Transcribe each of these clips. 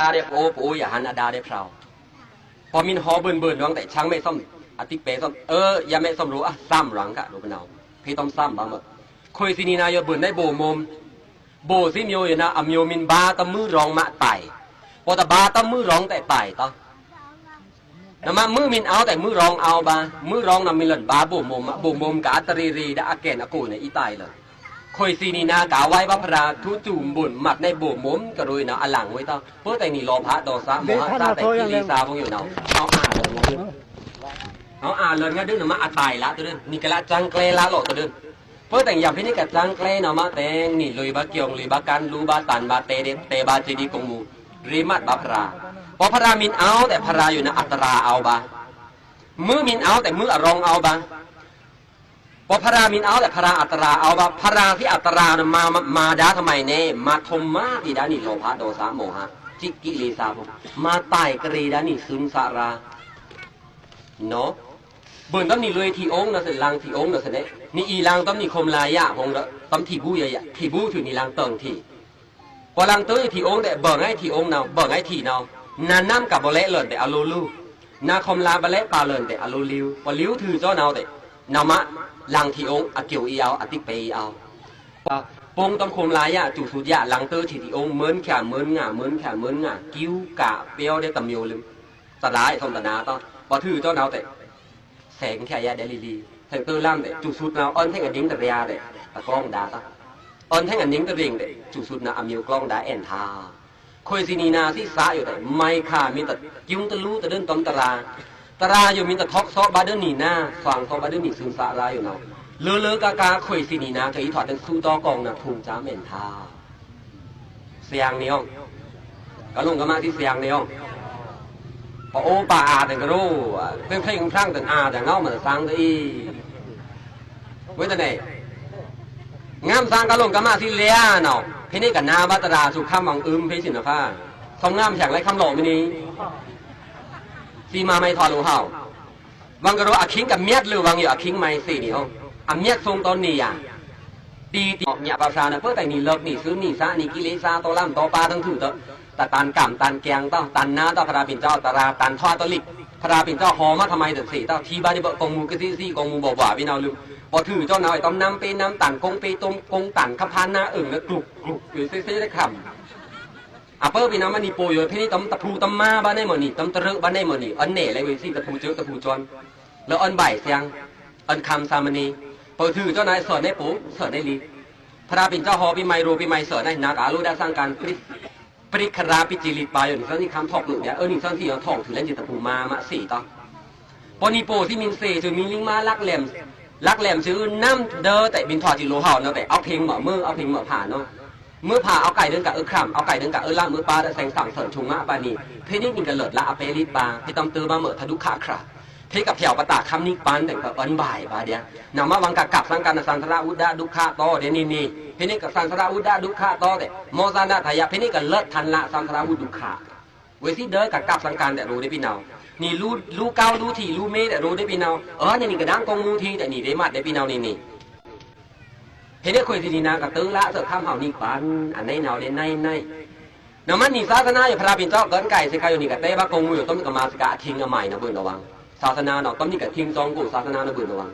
đa đẹp ô bốอย่าหันđa đẹp saoพอมินหอเบิ่นร้องแต่ช่างไม่ซ่อมอธิเปซ่อมอย่าไม่ซ่อมรู้ซ้ำร้องกะรู้เป็นเอาพี่ต้องซ้ำบ้างมั้งคุยสินีนายเบิ่นได้โบมมโบซิมิโออยู่นะอมิโอมินบาตะมือร้องมาไต่พอตะบาตะมือร้องแต่ไต่ต่อนะมามือมินเอาแต่มือร้องเอาบามือร้องนำมินหล่นบาโบมมกะอัตรีดะอาเกนอากูเนี่ยอีไต่เลยคุยสินีนากาไว้พระพราทุจุ่มบุญหมักในโบมมกระโดยนะอลังไว้ต่อเพื่อแต่นี่รอพระดอซาโมหะซาแต่กิริซาพงอยู่เนาะเอาเลยงั้นดึงหนูมาอัดตายละตัวเดินนี่กะละจังเกลละหลอกตัวเดินเพื่อแต่งอย่างพี่นี่กะจังเกลเนาะมาแต่งนี่ลุยบาเกียงลุยบากันลูบาตันบาเตเตบาเจดีกงมูริมัดบาพราพอพรามินเอาแต่พราอยู่นะอัตราเอาบามือมินเอาแต่มือรองเอาบาพอพรามินเอาแต่พราอัตราเอาบาพราที่อัตราเนี่ยมาด้าทำไมเน่มาทมมาที่ด้านี่โลภะโดสะโมหะจิกิเลสาผมมาตายกรีด้านี่ซึมสาราเนาะเบิ่งต้องนี่เลยที่องค์นะเสร็จลังที่องค์นะเสร็จเนี่ยนี่อีลังต้องนี่คมลายะพงละต้องที่บู้ยะที่บู้ถึงนี่ลังเติงที่พอลังเตยที่องค์แต่เบิ่งให้ที่องค์เนาเบิ่งให้ที่เนานาน้ำกับบะเละเลยแต่อโลลูนาคมลาบะเละปลาเลยแต่อโลลิวพอลิ้วถือเจ้าเนาแต่นามะลังที่องค์อเกี่ยวอีเอาอติเปเอาปงต้องคมลายะจุสุดยะลังเตยที่องค์เหมือนแค่เหมือนง่าเหมือนแค่เหมือนง่ากิ้วกะเปียวได้ตะมิวลืมสลายทนตนาต้องพอถือเจ้าเนาแต่แสงแค่ยาเดลีแสงเตอร์ล่ำแต่จุสุดนาอ้อนแท่งอันดิ้งตะเรียแต่ตะกล้องดาตะอ้อนแท่งอันดิ้งตะเรียงแต่จุสุดนาอมิวกล้องดาแอนทาคุยซีนีนาที่สาอยู่แต่ไม่ค่ะมีแต่ยุ่งตะลู่ตะเดินต้นตราอยู่มีแต่ท็อกซอบาเดินหนีหน้าฟังซอบาเดินหนีซึมสาราอยู่เนาะเลอกากาคุยซีนีนาเคยถอดเป็นสู้ต่อกองนะทุงจ้าเมนทาเสียงเนียงก็ลงกันมาที่เสียงเนียงพอโอป่าแต่ก็รู้เพลงสร้างแต่แต่เงาเหมือนสร้างที่ไว้แต่ไหนงามสร้างก็ลงกันมาที่เลี้ยเนาะพี่นี่กับนาบัตราสุขข้ามวังพี่สินฟ้าทองงามแฉกไรคำหล่อมินีซีมาไม่ทอรู้เห่าวังกระโดอาคิงกับเมียดหรือวังอยู่อาคิงไม่สี่นี่ห้องอาเมียดทรงตอนนี้อย่างตีเนี่ยภาษาเนี่ยเพื่อแต่นี่เลิกนี่ซื้อนี่ซะนี่กิเลสาโตล่ำโตปลาทั้งถือเตอแต่ตันกำตันแกงต้องตันน้าต้องพระปิ่นเจ้าตราตันทอดตลิกพระปิ่นเจ้าหอมาทำไมแต่สี่ต้องทีบ้านที่บอกกงมูกซี่กงมูบอกว่าพี่น้องลืมพอถือเจ้าหน่อยต้มน้ำเป็นน้ำตันกงไปต้มกงตันขับพานหน้าแล้วกลุกอยู่ซี่ได้คำเพิ่มพี่น้องมันนี่โปยพี่นี่ต้มตะพูต้มมาบ้านได้หมดนี่ต้มตะรึบ้านได้หมดนี่อันเหน่อะไรเว้ยซี่ตะพูเจอตะพูจวนแล้วอันใบเสียงอันคำสามณีพอถือเจ้านายสอนได้ปุ๊บสอนได้ลีพระปิ่นเจ้าหอปีใหม่รูปีใหม่สอนได้นักอาลูได้สร้างการปริคราปิจิลิตปายอยู่นี่คำทอกหนึ่งเนี่ยนี่สั้นที่เราทองถือเล่นจิตตะพูมาสี่ต่อพอนี่โปที่มินเซถือมีลิงมาลักแหลมชื่อน้ำเดอแต่บินถอดจิโลเห่าเนาะแต่เอาเพลงเหมือมือเอาเพลงเหมือผ่านเนาะเมื่อผ่าเอาไก่เดินกับคร่ำเอาไก่เดินกับล่างมือปลาแต่แสงสั่งเสริมชุงมะปานีเพนี่กินกันเลิศละอเปริปาพี่ตำตือมาเหมือทะดุขาคราเพกับแถวปะตาคำนิปันแต่กับอันบ่ายบาเดียนำมาวังกับสังการสังสระอุดาดุขาโตเดนี่เพนี่กับสังสระอุดาดุขาโตแต่โมซานาทายะเพนี่กับเลิศทันละสังสระอุดุขาเวทีเดินกับสังการแต่รู้ได้พี่น้องนี่รู้เก้ารู้ถี่รู้เมแต่รู้ได้พี่น้องนี่กระด้างกงมูทีแต่นี่ได้มัดได้พี่น้องนี่เห็นได้คุยทีนากับตื้อละเสือข้ามเห่านี่ปันอันในเนาเด่นในน้ำมันนี่ศาสนาอยู่พระปิ่นเจ้าเกินไก่สิใครอยู่นี่กับเต้บ้ากงมูอยู่ต้มกับมาสกะทิ้งเอาใหม่นะเบื่อระวังศาสนาเนาะต้มนี่กับทิ้งจองกูศาสนานะเบื่อระวัง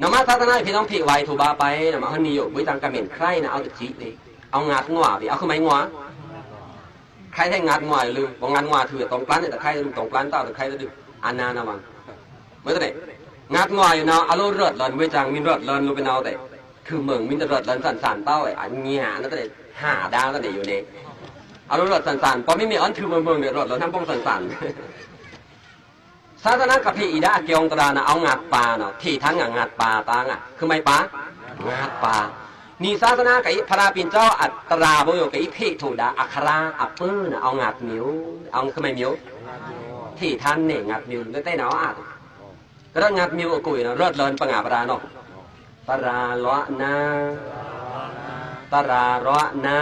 น้ำมันศาสนาพี่ต้องผิดไวถูบาไปน้ำมันนี่อยู่วิจังกระเหม็นใครนะเอาแต่จีเลยเอางาดงัวไปเอาขึ้นไม้งัวใครให้งาดงัวลืมบอกงาดงัวถือตรงปลั้นแต่ใครจะตรงปลั้นเต้าแต่ใครจะดึกอันนานะวังเมื่อไหร่งาดงัวอยู่เนาะเอาลูกเลือดเลินวิจังมีเลือดเลินลูกเป็นเอาแต่คือเมืองมินตรดลันสันเต้าไอ้อันเงี้ยนั่นก็เลยหาดาวก็เลยอยู่ในเอารถสันพอไม่มีอันถือเมืองเดือดร้อนทั้งป้องสันศาสนากับพี่อีดาเกียงตรานะเอางัดปลาเนาะที่ทั้งงัดปลาตางคือไม่ปลางัดปลานี่ศาสนากับพระปิ่นเจ้าอัตราโบโยกับอีเพกถูดาอัคราอัปเปอร์นะเอางัดมิ้วเอาคือไม่มิ้วที่ท่านเนี่ยงัดมิ้วแล้วแต่เนาะก็ต้องงัดมิ้วกุยเนาะรถเลินปังอาปราเนาะตราล้อนาตราล้อนา